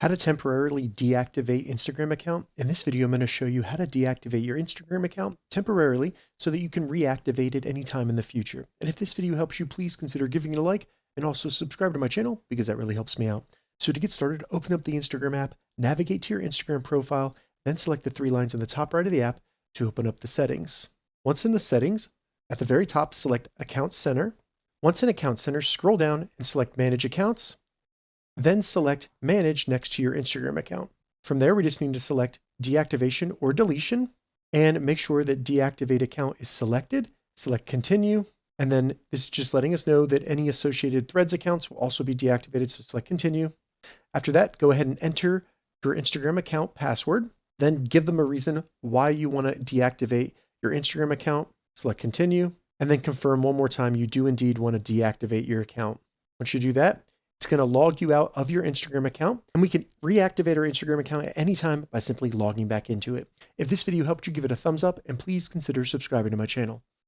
How to temporarily deactivate Instagram account. In this video, I'm going to show you how to deactivate your Instagram account temporarily so that you can reactivate it anytime in the future. And if this video helps you, please consider giving it a like and also subscribe to my channel because that really helps me out. So to get started, open up the Instagram app, navigate to your Instagram profile, then select the three lines in the top right of the app to open up the settings. Once in the settings, at the very top, select Account Center. Once in Account Center, scroll down and select Manage Accounts. Then select Manage next to your Instagram account. From there, we just need to select deactivation or deletion and make sure that deactivate account is selected. Select Continue. And then this is just letting us know that any associated Threads accounts will also be deactivated. So select Continue. After that, go ahead and enter your Instagram account password. Then give them a reason why you want to deactivate your Instagram account. Select Continue. And then confirm one more time you do indeed want to deactivate your account. Once you do that, it's going to log you out of your Instagram account, and we can reactivate our Instagram account at any time by simply logging back into it. If this video helped you, give it a thumbs up, and please consider subscribing to my channel.